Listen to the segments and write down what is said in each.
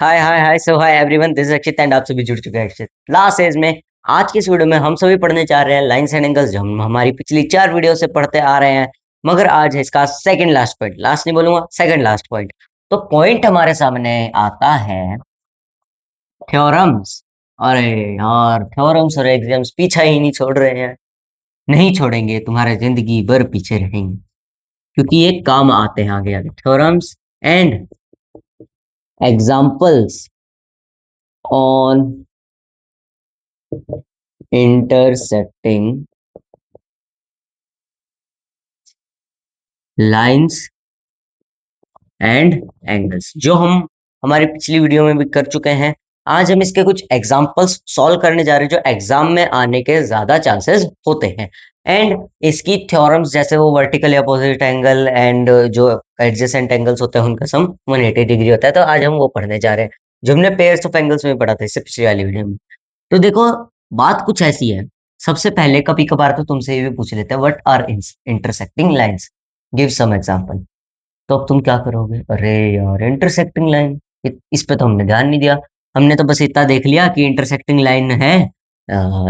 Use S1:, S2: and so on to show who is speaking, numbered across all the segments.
S1: Hi hi hi so hi everyone, this is Akshit and आप सभी जुड़ चुके हैं अक्षित लास्ट सेज में। आज की इस वीडियो में हम सभी पढ़ने जा रहे हैं लाइंस एंड एंगल्स, जो हम हमारी पिछली 4 वीडियो से पढ़ते आ रहे हैं। मगर आज है इसका सेकंड लास्ट पॉइंट, लास्ट नहीं बोलूंगा, सेकंड लास्ट पॉइंट। तो पॉइंट हमारे सामने आता है थ्योरम्स। अरे यार, थ्योरम्स और एग्जाम्स पीछा ही नहीं छोड़ रहे हैं। नहीं छोड़ेंगे, तुम्हारे जिंदगी भर पीछे रहेंगे, क्योंकि ये काम आते हैं आगे आगे। Theorems and examples on intersecting lines and angles, जो हम हमारी पिछली वीडियो में भी कर चुके हैं। आज हम इसके कुछ एग्जांपल्स सॉल्व करने जा रहे हैं, जो एग्जाम में आने के ज्यादा चांसेस होते हैं। एंड इसकी थ्योरम्स, जैसे वो वर्टिकल अपोजिट एंगल एंड जो एडजेसेंट एंगल्स होते हैं, उनका सम 180 डिग्री होता है। तो आज हम वो पढ़ने जा रहे हैं, जो हमने पेयर्स ऑफ एंगल्स में पढ़ा था इससे पिछली वाली वीडियो में। तो देखो, बात कुछ ऐसी है। सबसे पहले कभी कभार तो तुमसे ये भी पूछ लेते हैं, what are intersecting lines, give some example. तो अब तुम क्या करोगे? अरे यार, इंटरसेक्टिंग लाइन, इस पे तो हमने ध्यान नहीं दिया। हमने तो बस इतना देख लिया कि इंटरसेक्टिंग लाइन है,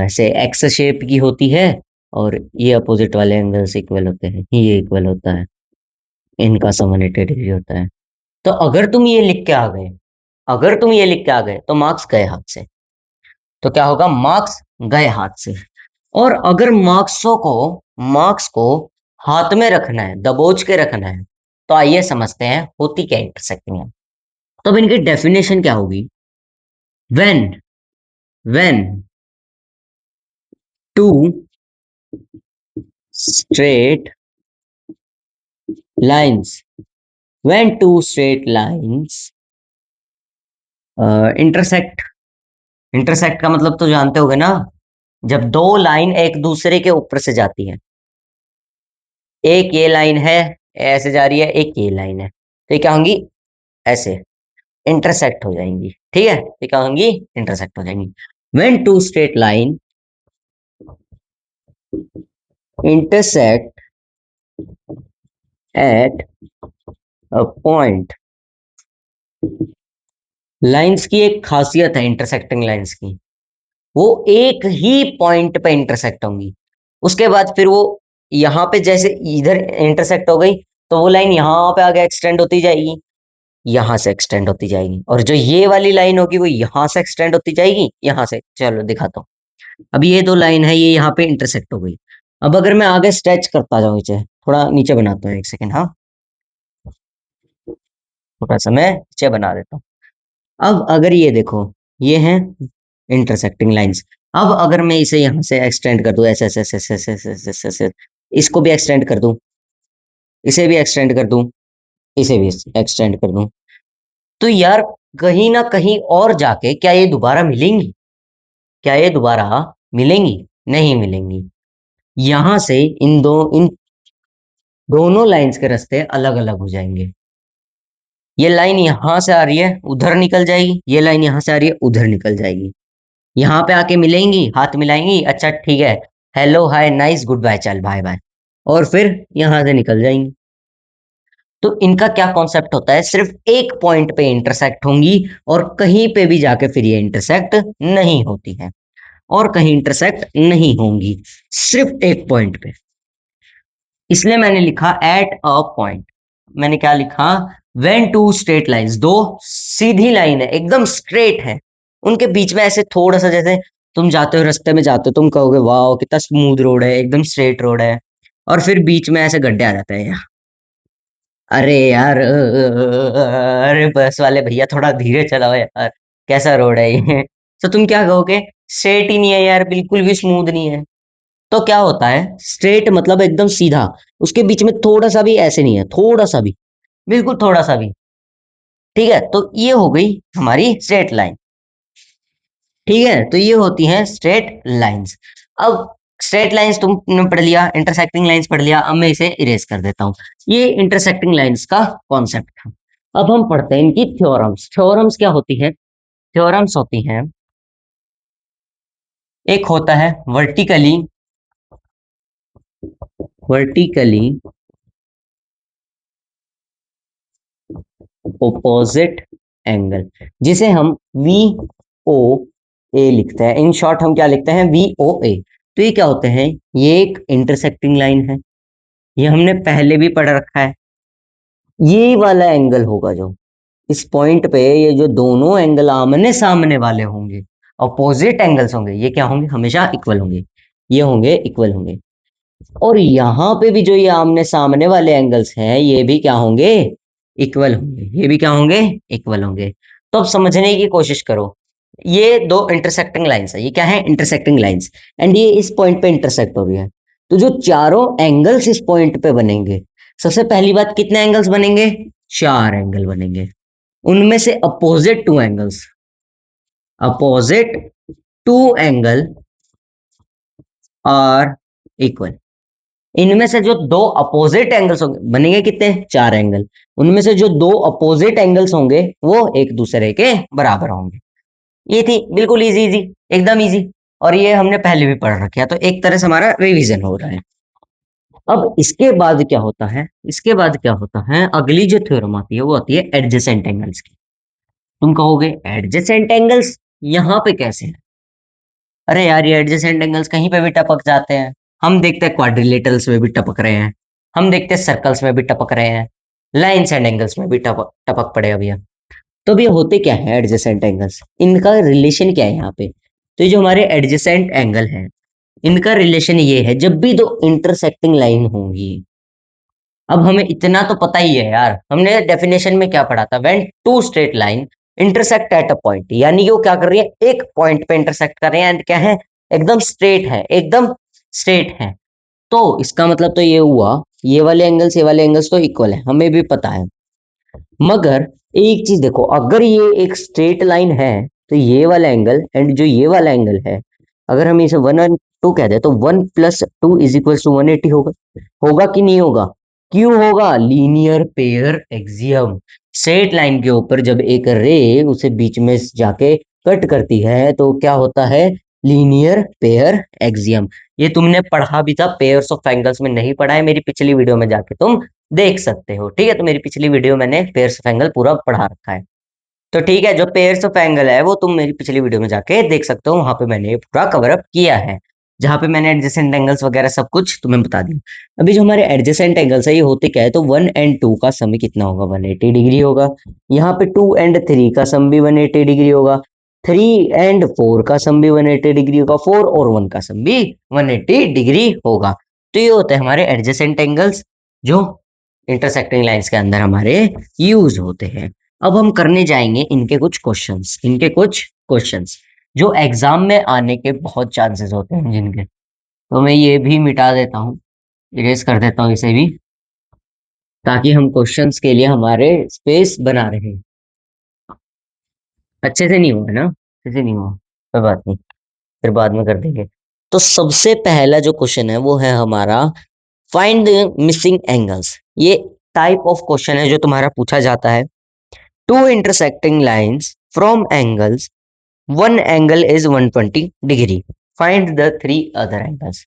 S1: ऐसे एक्स शेप की होती है, और ये अपोजिट वाले एंगल्स इक्वल होते हैं, ये इक्वल होता है, इनका सम 180 डिग्री होता है। तो अगर तुम ये लिख के आ गए, अगर तुम ये लिख के आ गए, तो मार्क्स गए हाथ से। तो क्या होगा? मार्क्स गए हाथ से। और अगर मार्क्स को हाथ में रखना है, दबोच के रखना है, तो आइए समझते हैं होती क्या इंटरसेक्टिंग है। तो अब इनकी डेफिनेशन क्या होगी? When when two straight lines, when two straight lines intersect. Intersect का मतलब तो जानते होगे ना? जब दो लाइन एक दूसरे के ऊपर से जाती है। एक ये लाइन है, ऐसे जा रही है, एक ये लाइन है, तो ये क्या होंगी? ऐसे इंटरसेक्ट हो जाएंगी। ठीक है, ये क्या होंगी? इंटरसेक्ट हो जाएंगी। When two straight line intersect at a point। Lines की एक खासियत है इंटरसेक्टिंग लाइंस की, वो एक ही पॉइंट पे इंटरसेक्ट होंगी। उसके बाद फिर वो यहाँ पे जैसे इधर इंटरसेक्ट हो गई, तो वो लाइन यहाँ पे आगे एक्सटेंड होती जाएगी, यहाँ से एक्सटेंड होती जाएगी, और जो ये वाली लाइन होगी वो यहाँ से एक्सटेंड होती जाएगी, यहाँ से। चलो दिखाता हूँ। अब ये दो लाइन है, ये यहाँ पे इंटरसेक्ट हो गई। अब अगर मैं आगे स्ट्रेच करता जाऊं, नीचे थोड़ा नीचे बनाता हूँ, एक सेकेंड। हाँ, थोड़ा सा मैं नीचे बना देता हूँ। अब अगर ये देखो, ये है इंटरसेक्टिंग लाइंस। अब अगर मैं इसे यहाँ से एक्सटेंड कर दूं, ऐसे ऐसे ऐसे ऐसे ऐसे ऐसे ऐसे ऐसे, इसको भी एक्सटेंड कर दूं, इसे भी एक्सटेंड कर दूं, इसे भी एक्सटेंड कर दूं, तो यार कहीं ना कहीं और जाके क्या ये दोबारा मिलेंगी? क्या ये दोबारा मिलेंगी? नहीं मिलेंगी। यहां से इन दोनों लाइंस के रास्ते अलग अलग हो जाएंगे। ये लाइन यहां से आ रही है, उधर निकल जाएगी, ये लाइन यहां से आ रही है, उधर निकल जाएगी। यहाँ पे आके मिलेंगी, हाथ मिलाएंगी, अच्छा ठीक है, hello hi nice good bye, चल बाय बाय, और फिर यहाँ से निकल जाएंगी। तो इनका क्या कॉन्सेप्ट होता है? सिर्फ एक पॉइंट पे इंटरसेक्ट होंगी, और कहीं पे भी जाके फिर ये इंटरसेक्ट नहीं होती है, और कहीं इंटरसेक्ट नहीं होंगी, सिर्फ एक पॉइंट पे। इसलिए मैंने लिखा एट अ पॉइंट। मैंने क्या लिखा? व्हेन टू स्ट्रेट लाइंस, दो सीधी लाइन है, एकदम स्ट्रेट है, उनके बीच में ऐसे थोड़ा सा, जैसे तुम जाते हो, रास्ते में जाते हो, तुम कहोगे वाह कितना स्मूथ रोड है, एकदम स्ट्रेट रोड है, और फिर बीच में ऐसे गड्ढे आ जाते हैं। अरे यार, अरे बस वाले भैया थोड़ा धीरे चलाओ यार, कैसा रोड है ये? तो तुम क्या कहोगे? स्ट्रेट ही नहीं है यार, बिल्कुल भी स्मूथ नहीं है। तो क्या होता है? स्ट्रेट मतलब एकदम सीधा, उसके बीच में थोड़ा सा भी ऐसे नहीं है, थोड़ा सा भी, बिल्कुल थोड़ा सा भी। ठीक है, तो ये हो गई हमारी स्ट्रेट लाइन। ठीक है, तो ये होती हैं स्ट्रेट लाइंस। अब स्ट्रेट लाइंस तुमने पढ़ लिया, इंटरसेक्टिंग लाइंस पढ़ लिया, अब मैं इसे इरेज कर देता हूँ। ये इंटरसेक्टिंग लाइंस का कॉन्सेप्ट था। अब हम पढ़ते हैं इनकी थ्योरम्स। थ्योरम्स क्या होती है? थ्योरम्स होती हैं, एक होता है वर्टिकली, वर्टिकली opposite एंगल, जिसे हम वी ओ ए लिखते हैं। इन शॉर्ट हम क्या लिखते हैं, वी ओ ए। तो ये क्या होते हैं, ये एक इंटरसेक्टिंग लाइन है, ये हमने पहले भी पढ़ रखा है। ये वाला एंगल होगा जो इस पॉइंट पे, ये जो दोनों एंगल आमने सामने वाले होंगे, अपोजिट एंगल्स होंगे, ये क्या होंगे, हमेशा इक्वल होंगे, ये होंगे इक्वल होंगे। और यहां पे भी जो ये आमने सामने वाले एंगल्स हैं, ये भी क्या होंगे, इक्वल होंगे, ये भी क्या होंगे, इक्वल होंगे। तो अब समझने की कोशिश करो, ये दो इंटरसेक्टिंग लाइंस है, ये क्या है, इंटरसेक्टिंग लाइंस, एंड ये इस पॉइंट पे इंटरसेक्ट हो रही है। तो जो चारों एंगल्स इस पॉइंट पे बनेंगे, सबसे पहली बात, कितने एंगल्स बनेंगे, चार एंगल बनेंगे। उनमें से opposite two angle are equal. इनमें से जो दो अपोजिट एंगल्स होंगे, बनेंगे कितने, चार एंगल। उनमें से जो दो अपोजिट एंगल्स होंगे वो एक दूसरे के बराबर होंगे। ये थी बिल्कुल इजी इजी, एकदम इजी। और ये हमने पहले भी पढ़ रखा है, तो एक तरह से हमारा रिवीजन हो रहा है। अब इसके बाद क्या होता है, इसके बाद क्या होता है, अगली जो थ्योरम आती है वो आती है एडजेसेंट एंगल्स की। तुम कहोगे एडजेसेंट एंगल्स यहाँ पे कैसे हैं? अरे यार, ये एडजेसेंट एंगल्स कहीं पे भी टपक जाते हैं। हम देखते हैं क्वाड्रिलेटरल्स में भी टपक रहे हैं, हम देखते हैं सर्कल्स में भी टपक रहे हैं, लाइन्स एंड एंगल्स में भी टपक टपक पड़े अभी। तो अब ये होते क्या है एडजेसेंट एंगल्स, इनका रिलेशन क्या है यहाँ पे। तो ये जो हमारे एडजेसेंट एंगल है, इनका रिलेशन ये है, जब भी दो इंटरसेक्टिंग लाइन होंगी, अब हमें इतना तो पता ही है यार, हमने डेफिनेशन में क्या पढ़ा था, when two straight line intersect at a point, यानी कि वो क्या कर रही है, एक पॉइंट पे इंटरसेक्ट कर रहे हैं, एंड क्या है, एकदम स्ट्रेट है, एकदम स्ट्रेट है। तो इसका मतलब तो ये हुआ, ये वाले एंगल्स तो इक्वल है, हमें भी पता है। मगर एक चीज देखो, अगर ये एक स्ट्रेट लाइन है, तो ये वाला एंगल एंड जो ये वाला एंगल है, अगर हम इसे वन एंड टू कह दे, तो one plus two is equal to 180 होगा। होगा कि नहीं होगा, क्यों होगा, linear pair axiom. Straight line के ऊपर जब एक रे उसे बीच में जाके कट करती है, तो क्या होता है, लीनियर पेयर एक्सियम। ये तुमने पढ़ा भी था, पेयर्स ऑफ एंगल्स में नहीं पढ़ा है, मेरी पिछली वीडियो में जाके तुम देख सकते हो। ठीक है, तो मेरी पिछली वीडियो मैंने पेयर्स ऑफ एंगल पूरा पढ़ा रखा है। तो ठीक है, जो पेयर्स ऑफ एंगल है वो तुम मेरी पिछली वीडियो में जाके देख सकते हो, वहां पे मैंने ये पूरा कवर अप किया है, जहां पे मैंने एडजेसेंट एंगल्स वगैरह सब कुछ तुम्हें बता दिया। अभी जो हमारे एडजेसेंट एंगल्स है, ये होते क्या है, तो वन एंड टू का सम कितना होगा, 180 डिग्री होगा। यहाँ पे टू एंड थ्री का सम भी 180 डिग्री होगा। थ्री एंड फोर का सम भी 180 डिग्री होगा। फोर और वन का सम भी 180 डिग्री होगा। तो ये होते हैं हमारे एडजेसेंट एंगल्स, जो इंटरसेक्टिंग लाइंस के अंदर हमारे यूज होते हैं। अब हम करने जाएंगे इनके कुछ क्वेश्चंस जो एग्जाम में आने के बहुत चांसेस होते हैं जिनके। तो मैं ये भी मिटा देता हूँ, इरेज कर देता हूँ इसे भी, ताकि हम क्वेश्चंस के लिए हमारे स्पेस बना रहे। अच्छे से नहीं हुआ है ना, अच्छे से नहीं हुआ, कोई बात नहीं, फिर बाद में कर देंगे। तो सबसे पहला जो क्वेश्चन है वो है हमारा, फाइंड द मिसिंग एंगल्स। ये टाइप ऑफ क्वेश्चन है जो तुम्हारा पूछा जाता है। Two intersecting lines from angles, one angle is 120 degree, find the three other angles.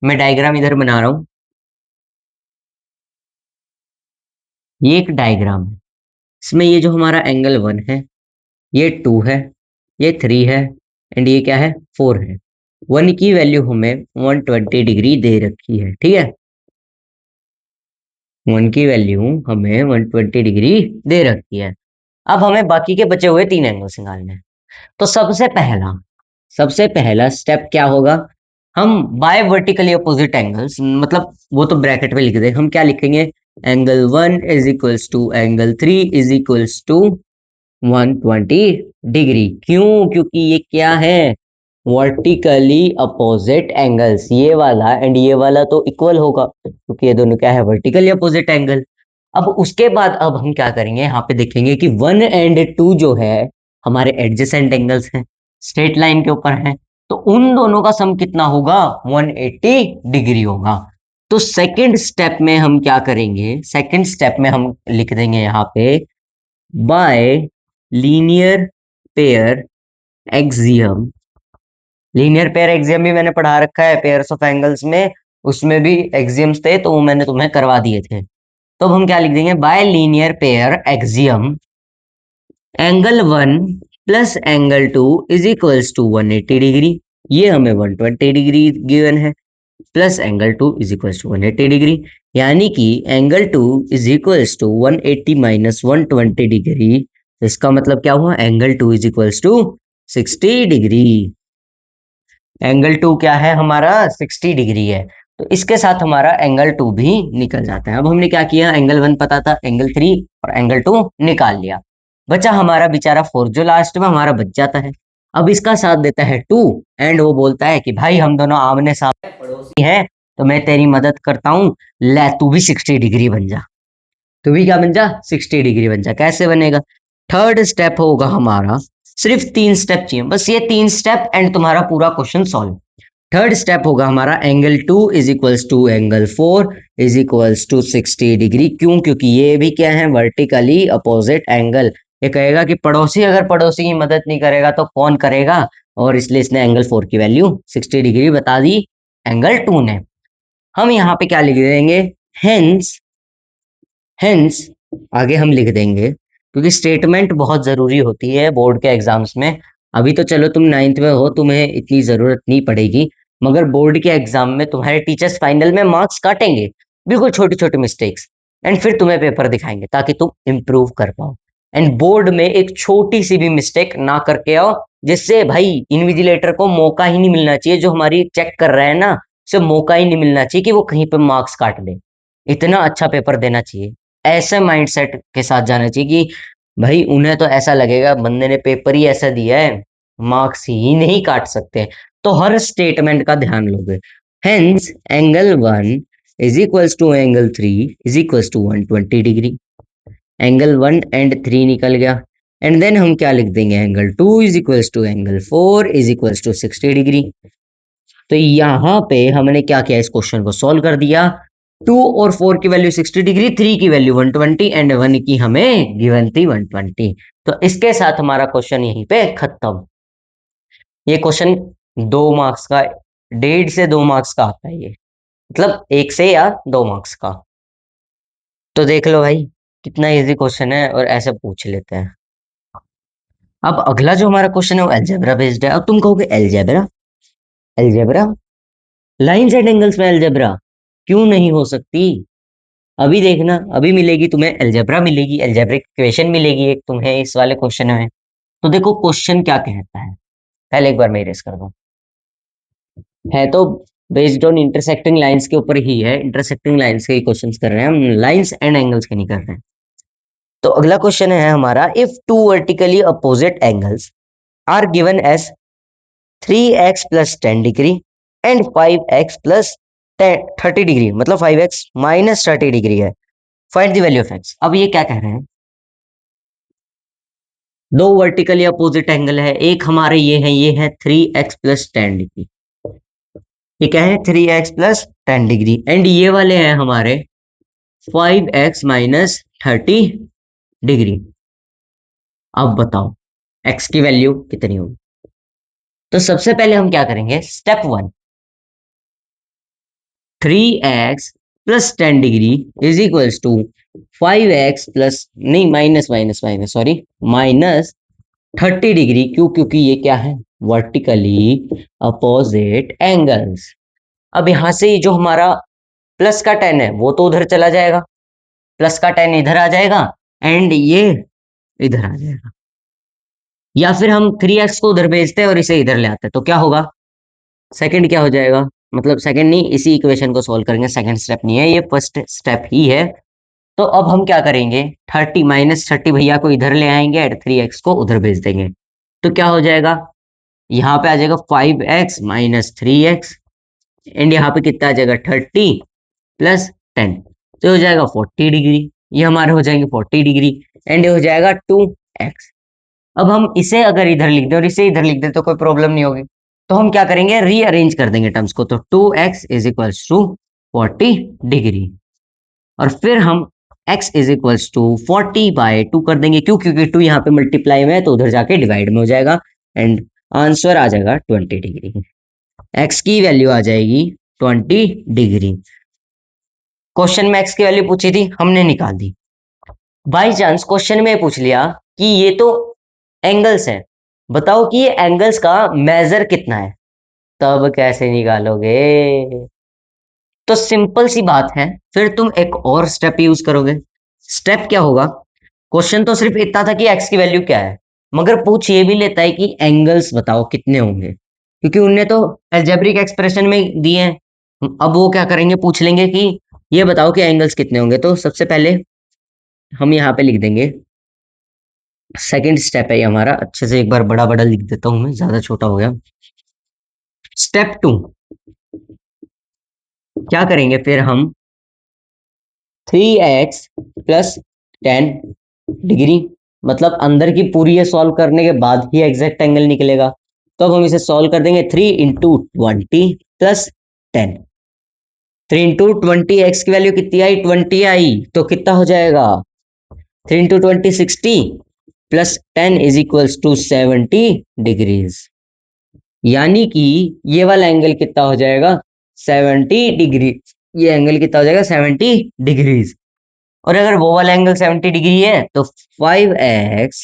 S1: मैं डायग्राम इधर बना रहा हूं, ये एक डायग्राम है। इसमें ये जो हमारा एंगल वन है, ये टू है, ये थ्री है, एंड ये क्या है, फोर है। वन की वैल्यू हमें 120 डिग्री दे रखी है, ठीक है, वन की वैल्यू हमें 120 डिग्री दे रखी है। अब हमें बाकी के बचे हुए तीन एंगल्स निकालने हैं। तो सबसे पहला स्टेप क्या होगा, हम बाय वर्टिकली अपोजिट एंगल्स, मतलब वो तो ब्रैकेट में लिख दे, हम क्या लिखेंगे, angle one is equals to angle three is equals to 120 degree. क्यों, क्योंकि ये क्या है, वर्टिकली अपोजिट एंगल्स, ये वाला एंड ये वाला तो इक्वल होगा, क्योंकि ये दोनों क्या है, वर्टिकली अपोजिट एंगल। अब उसके बाद अब हम क्या करेंगे, यहाँ पे देखेंगे कि वन एंड टू जो है हमारे एडजेसेंट एंगल्स हैं, स्ट्रेट लाइन के ऊपर हैं, तो उन दोनों का सम कितना होगा, 180 डिग्री होगा। तो सेकंड स्टेप में हम क्या करेंगे, सेकंड स्टेप में हम लिख देंगे यहाँ पे, bye linear pair axiom. Linear pair axiom भी मैंने पढ़ा रखा है पेयर्स ऑफ एंगल्स में, उसमें भी एक्सियम्स थे तो वो मैंने तुम्हें करवा दिए थे। तो अब हम क्या लिख देंगे, by linear pair axiom, angle 1 plus angle 2 is equals to 180 degree, ये हमें 120 डिग्री गिवन है, plus angle 2 is equals to 180 degree, यानी कि angle 2 is equals to 180 minus 120 degree. इसका मतलब क्या हुआ, angle 2 is equals to 60 degree. Angle 2 क्या है हमारा, 60 डिग्री है। तो इसके साथ हमारा एंगल 2 भी निकल जाता है। अब हमने क्या किया, एंगल 1 पता था, एंगल 3 और एंगल 2 निकाल लिया, बचा हमारा बेचारा 4 जो लास्ट में हमारा बच जाता है। अब इसका साथ देता है 2 एंड वो बोलता है कि भाई हम दोनों आमने सामने पड़ोसी हैं, तो मैं तेरी मदद करता हूं, ले तू भी 60 डिग्री बन जा। तू भी क्या बन जा, 60 डिग्री बन जा। कैसे बनेगा, थर्ड स्टेप होगा हमारा, सिर्फ 3 स्टेप चाहिए, बस ये 3 स्टेप एंड तुम्हारा पूरा क्वेश्चन सॉल्व। थर्ड स्टेप होगा हमारा, angle 2 is equals to angle 4 is equals to 60 degree. क्यों, क्योंकि ये भी क्या है, वर्टिकली अपोजिट एंगल। ये कहेगा कि पड़ोसी अगर पड़ोसी की मदद नहीं करेगा तो कौन करेगा, और इसलिए इसने एंगल 4 की वैल्यू 60 डिग्री बता दी एंगल 2 ने। हम यहाँ पे क्या लिख देंगे, हेंस, हेंस आगे हम लिख देंगे, क्योंकि स्टेटमेंट बहुत जरूरी होती है बोर्ड के एग्जाम्स में। अभी तो चलो तुम 9th में हो, तुम्हें इतनी जरूरत नहीं पड़ेगी, मगर बोर्ड के एग्जाम में तुम्हारे टीचर्स फाइनल में मार्क्स काटेंगे, बिल्कुल छोटी छोटी मिस्टेक्स, एंड फिर तुम्हें पेपर दिखाएंगे ताकि तुम इम्प्रूव कर पाओ। एंड बोर्ड में एक छोटी सी भी मिस्टेक ना करके आओ, जिससे भाई इन्विजिलेटर को मौका ही नहीं मिलना चाहिए, जो हमारी चेक कर रहे हैं ना, उसे मौका ही नहीं मिलना चाहिए कि वो कहीं पे मार्क्स काट दे। इतना अच्छा पेपर देना चाहिए, ऐसे माइंडसेट के साथ जाना चाहिए कि भाई उन्हें तो ऐसा लगेगा बंदे ने पेपर ही ऐसा दिया है, मार्क्स ही नहीं काट सकते। तो हर स्टेटमेंट का ध्यान लोगे। Hence angle 1 is equals to angle 3 is equals to 120 degree. Angle 1 and 3 निकल गया, एंड देन हम क्या लिख देंगे, angle 2 is equals to angle 4 is equals to 60 degree. तो यहाँ पे हमने क्या किया, इस क्वेश्चन को सॉल्व कर दिया। 2 और 4 की वैल्यू 60 डिग्री, 3 की वैल्यू 120 एंड 1 की हमें गिवन थी 120। तो इसके साथ हमारा क्वेश्चन यहीं पे खत्म। ये क्वेश्चन 2 मार्क्स का, 1.5 से 2 मार्क्स का आता है ये, मतलब 1 से या 2 मार्क्स का। तो देख लो भाई, कितना इजी क्वेश्चन है और ऐसे पूछ लेते हैं। अब अगला जो हमारा क्वेश्चन है वो अलजेब्रा बेस्ड है। अब तुम कहोगे algebra, algebra lines and angles में अलजेब्रा क्यों नहीं हो सकती। अभी देखना, अभी मिलेगी तुम्हें अलजेब्रा, मिलेगी अलजेब्रिक इक्वेशन मिलेगी एक तुम्हें इस वाले क्वेश्चन में। तो देखो क्वेश्चन क्या कहता है, पहले एक बार मैं इरेज कर दूं। है तो बेस्ड ऑन इंटरसेक्टिंग लाइंस के ऊपर ही है, इंटरसेक्टिंग लाइंस के क्वेश्चंस कर रहे हैं हम, लाइंस एंड एंगल्स के नहीं कर रहे हैं। तो अगला क्वेश्चन है हमारा, if two vertically opposite angles are given as 3x plus 10 degree and 5x plus 30 degree, मतलब 5x माइनस 30 डिग्री है, find the value of x। अब ये क्या कह रहे हैं, दो वर्टिकली अपोजिट एंगल है, एक हमारे ये है 3x प्लस 10 डिग्री, ये क्या है 3x प्लस 10 डिग्री, एंड ये वाले हैं हमारे 5x माइनस 30 डिग्री। अब बताओ x की वैल्यू कितनी होगी। तो सबसे पहले हम क्या करेंगे, step 1, 3x plus 10 degree is equals to 5x plus, नहीं minus minus minus sorry, minus 30 degree. क्यों, क्योंकि ये क्या है, वर्टिकली अपोजिट एंगल्स। अब यहां से ये जो हमारा प्लस का 10 है वो तो उधर चला जाएगा, प्लस का 10 इधर आ जाएगा एंड ये इधर आ जाएगा, या फिर हम 3x को उधर भेजते हैं और इसे इधर ले आते हैं, तो क्या होगा, सेकंड क्या हो जाएगा, मतलब सेकंड नहीं, इसी इक्वेशन को सॉल्व करेंगे, सेकंड स्टेप नहीं है ये, फर्स्ट स्टेप ही है। तो अब हम क्या करेंगे, 30 माइनस 30 भैया को इधर ले आएंगे एंड 3x को उधर भेज देंगे। तो क्या हो जाएगा, यहाँ पे आ जाएगा 5x माइनस 3x, एंड यहाँ पे कितना आ जाएगा 30 प्लस 10, तो हो जाएगा 40 डिग्री, ये हमारे हो जाएंगे 40 डिग्री, एंड ये हो जाएगा 2x। अब हम इसे अगर इधर लिख दें और इसे इधर लिख दें तो कोई प्रॉब्लम नहीं होगी, तो हम क्या करेंगे, रीअरेंज कर देंगे टर्म्स को, तो 2x is equals to 40 degree, और फिर हम x इज इक्वल्स टू 40/2 कर देंगे। क्यों, क्योंकि 2 यहाँ पे मल्टीप्लाई में है तो उधर जाके डिवाइड में हो जाएगा, एंड आंसर आ जाएगा 20 डिग्री। x की वैल्यू आ जाएगी 20 डिग्री। क्वेश्चन में x की वैल्यू पूछी थी, हमने निकाल दी। बाई चांस क्वेश्चन में पूछ लिया कि ये तो एंगल्स है, बताओ कि ये एंगल्स का मेजर कितना है, तब कैसे निकालोगे? तो सिंपल सी बात है, फिर तुम एक और स्टेप यूज करोगे। स्टेप क्या होगा? क्वेश्चन तो सिर्फ इतना था कि एक्स की वैल्यू क्या है, मगर पूछ ये भी लेता है कि एंगल्स बताओ कितने होंगे, क्योंकि उनने तो अलजेब्रिक एक्सप्रेशन में दिए हैं। अब वो क्या करेंगे, पूछ लेंगे कि ये बताओ कि एंगल्स कितने होंगे। तो सबसे पहले हम यहाँ पे लिख देंगे, सेकंड स्टेप है ये हमारा। अच्छे से एक बार बड़ा बड़ा लिख देता हूं, मैं ज्यादा छोटा हो गया। स्टेप 2 क्या करेंगे फिर हम, 3x + 10 डिग्री, मतलब अंदर की पूरी ये सॉल्व करने के बाद ही एग्जैक्ट एंगल निकलेगा। तो अब हम इसे सॉल्व कर देंगे, 3 × 20 + 10। 3 × 20, एक्स की वैल्यू कितनी आई, 20 आई, तो कितना हो जाएगा, 3 × 20 60 +10 = 70 डिग्रीज। यानी कि ये वाला एंगल कितना हो जाएगा, 70 डिग्री। ये एंगल कितना हो जाएगा, 70 डिग्रीज। और अगर वो वाला एंगल 70 डिग्री है तो 5x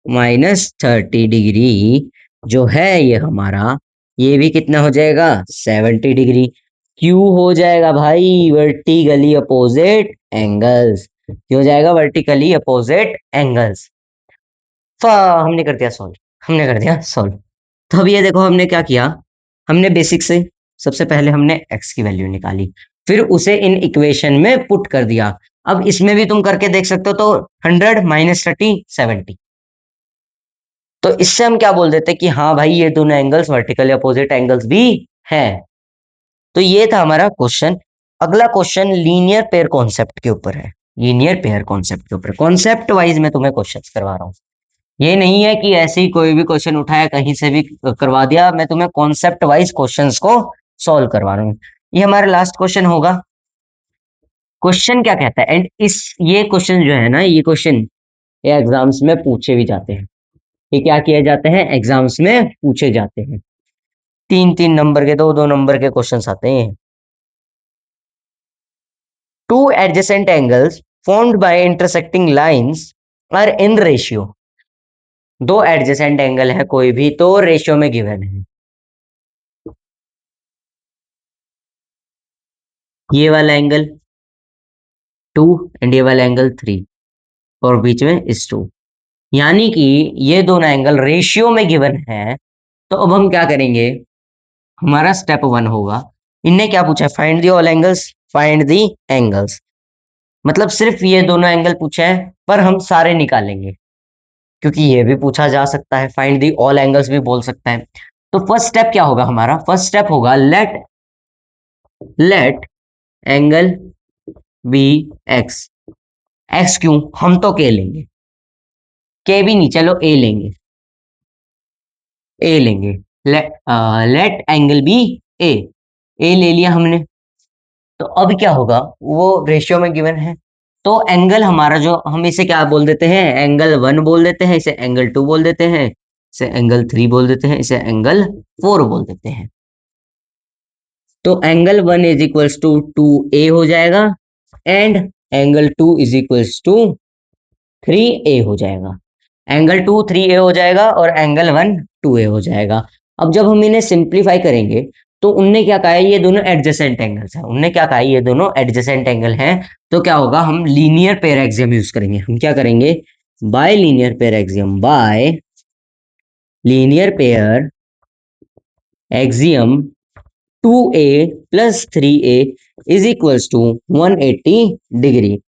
S1: - 30 डिग्री जो है ये हमारा, ये भी कितना हो जाएगा, 70 डिग्री। क्यों हो जाएगा भाई, वर्टिकली अपोजिट एंगल्स। क्यों हो जाएगा वर्टिकली अपोजिट एंगल्स। हमने कर दिया सॉल्व, हमने कर दिया सॉल्व। तो अब ये देखो हमने क्या किया, हमने बेसिक से सबसे पहले हमने x की वैल्यू निकाली, फिर उसे इन इक्वेशन में पुट कर दिया। अब इसमें भी तुम करके देख सकते हो, तो 100 - 30 70। तो इससे हम क्या बोल देते कि हाँ भाई ये दोनों एंगल्स वर्टिकली अपोजिट एंगल्स भी हैं। तो ये था हमारा क्वेश्चन। अगला क्वेश्चन लीनियर पेयर कॉन्सेप्ट के ऊपर है। लीनियर पेयर कॉन्सेप्ट के ऊपर कॉन्सेप्ट वाइज मैं तुम्हें क्वेश्चंस करवा रहा हूँ। ये नहीं है कि ऐसे ही कोई भी क्वेश्चन उठाया कहीं से भी करवा दिया, मैं तुम्हें कॉन्सेप्ट वाइज क्वेश्चंस को सॉल्व करवा रहा हूँ। ये हमारा लास्ट क्वेश्चन होगा। क्वेश्चन क्या कहता है, एंड इस ये क्वेश्चन जो है ना, ये क्वेश्चन ये एग्जाम्स में पूछे भी जाते हैं। ये क्या किए जाते हैं, एग्जाम्स में पूछे जाते हैं। 3 3 नंबर के, 2 2 नंबर के क्वेश्चंस आते हैं। Two adjacent angles formed by intersecting lines are in ratio। दो एडजेसेंट एंगल है कोई भी तो रेशियो में गिवन है। ये वाला एंगल 2 एंड ये वाला एंगल 3, और बीच में इस 2, यानी कि ये दोनों एंगल रेशियो में गिवन है। तो अब हम क्या करेंगे, हमारा स्टेप 1 होगा, इनने क्या पूछा है, find the all angles, find the angles, मतलब सिर्फ ये दोनों एंगल पूछा है, पर हम सारे निकालेंगे, क्योंकि ये भी पूछा जा सकता है, फाइंड दी ऑल एंगल्स भी बोल सकता है। तो फर्स्ट स्टेप क्या होगा हमारा, फर्स्ट स्टेप होगा let let angle be X. X क्यों, हम तो के लेंगे, के भी नहीं, चलो ए लेंगे, ए लेंगे। लेट एंगल बी ए, ए ले लिया हमने। तो अब क्या होगा, वो रेशियो में गिवन है, तो एंगल हमारा जो, हम इसे क्या बोल देते हैं, एंगल 1 बोल देते हैं, इसे एंगल 2 बोल देते हैं, इसे एंगल 3 बोल देते हैं, इसे एंगल 4 बोल देते हैं। तो एंगल 1 = 2a हो जाएगा, एंड एंगल 2 = 3a हो जाएगा। एंगल 2 3a हो जाएगा और एंगल 1 2a हो जाएगा। अब जब हम इन्हें सिंप्लीफाई करेंगे, तो उनने क्या कहा है, ये दोनों एडजेसेंट एंगल्स हैं, उनने क्या कहा है, ये दोनों एडजेसेंट एंगल हैं। तो क्या होगा, हम लीनियर पेयर एक्सियम यूज करेंगे। हम क्या करेंगे, bye linear pair axiom, bye linear pair axiom 2a + 3a = 180 degree.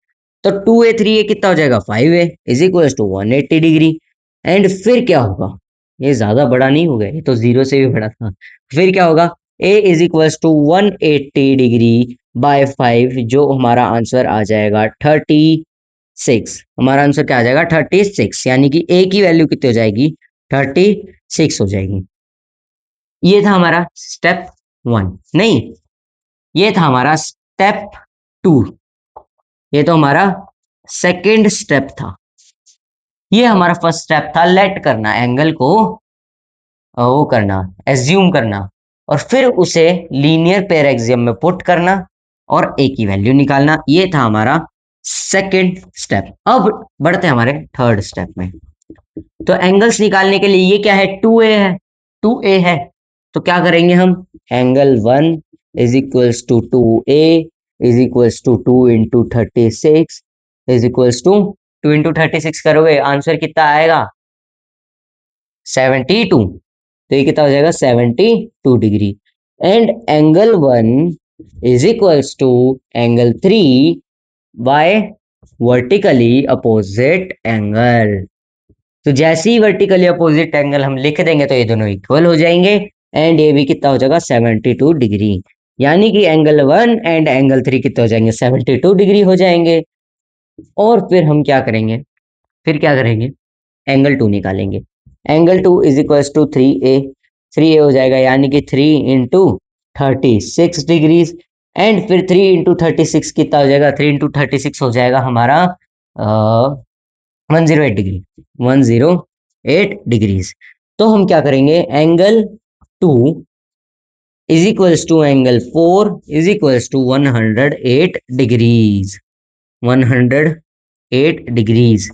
S1: तो 2a 3a कितना हो जाएगा, 5a = 180 डिग्री। एंड फिर क्या होगा, ये ज्यादा बड़ा नहीं हो गया, ये तो जीरो से भी बड़ा था। फिर क्या होगा, a = 180 डिग्री बाय 5, जो हमारा आंसर आ जाएगा 36। हमारा आंसर क्या आ जाएगा, 36, यानी कि a की वैल्यू कितनी हो जाएगी, 36 हो जाएगी। ये था हमारा स्टेप 1, नहीं, ये था हमारा स्टेप 2। ये तो हमारा सेकंड स्टेप था। ये हमारा फर्स्ट स्टेप था, लेट करना, एंगल को वो करना, एज्यूम करना, और फिर उसे लीनियर पेयर एक्सियम में पुट करना और ए की वैल्यू निकालना। ये था हमारा सेकेंड स्टेप। अब बढ़ते हैं हमारे थर्ड स्टेप में। तो एंगल्स निकालने के लिए ये क्या है, 2a है, 2a है। तो क्या करेंगे हम, angle 1 is equals to 2a is equals to 2 into 36 is equals to 2 into 36 करोगे आंसर कितना आएगा, 72। तो ये कितना हो जाएगा, 72 degree. And angle 1 is equals to angle 3 by vertically opposite angle. तो जैसे ही वर्टिकली अपोजिट एंगल हम लिख देंगे तो ये दोनों इक्वल हो जाएंगे। एंड ये भी कितना हो जाएगा, 72 डिग्री। यानी कि एंगल 1 एंड एंगल 3 कितने हो जाएंगे, 72 डिग्री हो जाएंगे। और फिर हम क्या करेंगे, फिर क्या करेंगे, एंगल 2 निकालेंगे। Angle 2 is equal to 3a, 3a हो जाएगा, यानी कि 3 into 36 डिग्रीज। एंड फिर 3 into 36 कितना हो जाएगा, 3 into 36 हो जाएगा हमारा 108 डिग्री, 108 डिग्रीज। तो हम क्या करेंगे, angle 2 is equals to angle 4 is equals to 108 degrees, 108 degrees.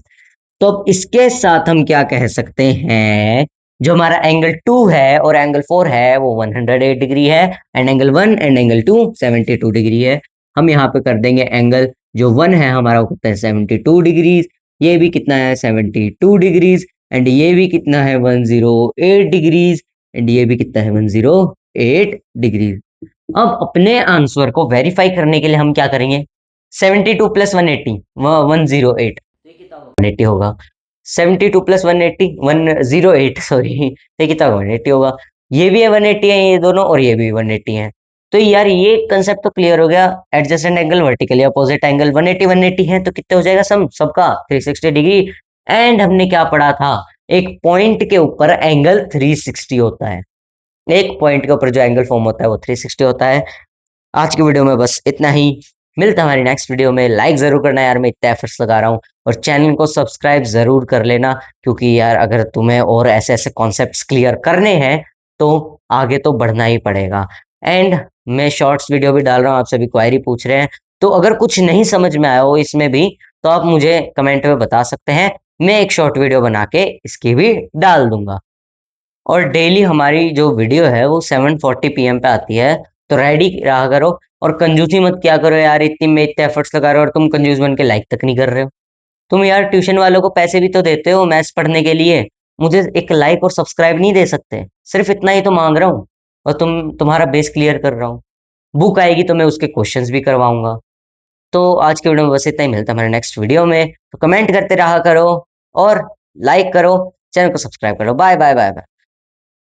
S1: तो अब इसके साथ हम क्या कह सकते हैं, जो हमारा एंगल 2 है और एंगल 4 है वो 108 डिग्री है, and angle 1 and angle 2 72 degree है। हम यहाँ पे कर देंगे एंगल जो 1 है हमारा वो कितना है, 72 डिग्रीज। ये भी कितना है, 72 डिग्रीज। एंड ये भी कितना है, 108 डिग्रीज। एंड ये भी कितना है, 108 डिग्रीज। अब अपने आंसर को वेरीफाई करने के लिए हम क्या करेंगे, 72 प्लस 180 108, 180 होगा। 72 प्लस 180 108, सॉरी, ये कितना 180 होगा। ये भी है 180 है ये दोनों, और ये भी 180 है। तो यार ये कंसेप्ट तो क्लियर हो गया। Adjacent angle vertically opposite angle 180 180 है, तो कितने हो जाएगा सम सबका, 360 डिग्री। एंड हमने क्या पढ़ा था, एक पॉइंट के ऊपर एंगल 360 होता है। एक पॉइंट के ऊपर जो एंगल फॉर्म होता है वो 360 होता है। आज की वीडियो में बस इतना ही। मिलता है हमारी नेक्स्ट वीडियो में। लाइक जरूर करना यार, मैं इतना एफर्ट्स लगा रहा हूँ। और चैनल को सब्सक्राइब जरूर कर लेना, क्योंकि यार अगर तुम्हें और ऐसे ऐसे कॉन्सेप्ट्स क्लियर करने हैं तो आगे तो बढ़ना ही पड़ेगा। एंड मैं शॉर्ट्स वीडियो भी डाल रहा हूँ, आप सभी क्वायरी पूछ रहे हैं, तो अगर कुछ नहीं समझ में आया हो इसमें भी तो आप मुझे कमेंट में बता सकते हैं। मैं एक शॉर्ट वीडियो बना के इसकी भी डाल दूंगा। और डेली हमारी जो वीडियो है वो 7:40 PM पे आती है। तो रेडी रहा करो, और कंजूसी मत क्या करो यार, इतनी मैं इतने एफर्ट्स लगा रहे हो और तुम कंजूस बन के लाइक तक नहीं कर रहे हो। तुम यार ट्यूशन वालों को पैसे भी तो देते हो मैथ्स पढ़ने के लिए, मुझे एक लाइक और सब्सक्राइब नहीं दे सकते, सिर्फ इतना ही तो मांग रहा हूँ। और तुम्हारा बेस क्लियर कर रहा हूँ। बुक आएगी तो मैं उसके क्वेश्चंस भी करवाऊंगा। तो आज के वीडियो में बस इतना ही। मिलता है हमारे नेक्स्ट वीडियो में। तो कमेंट करते रहा करो, और लाइक करो, चैनल को सब्सक्राइब करो। Bye bye bye bye.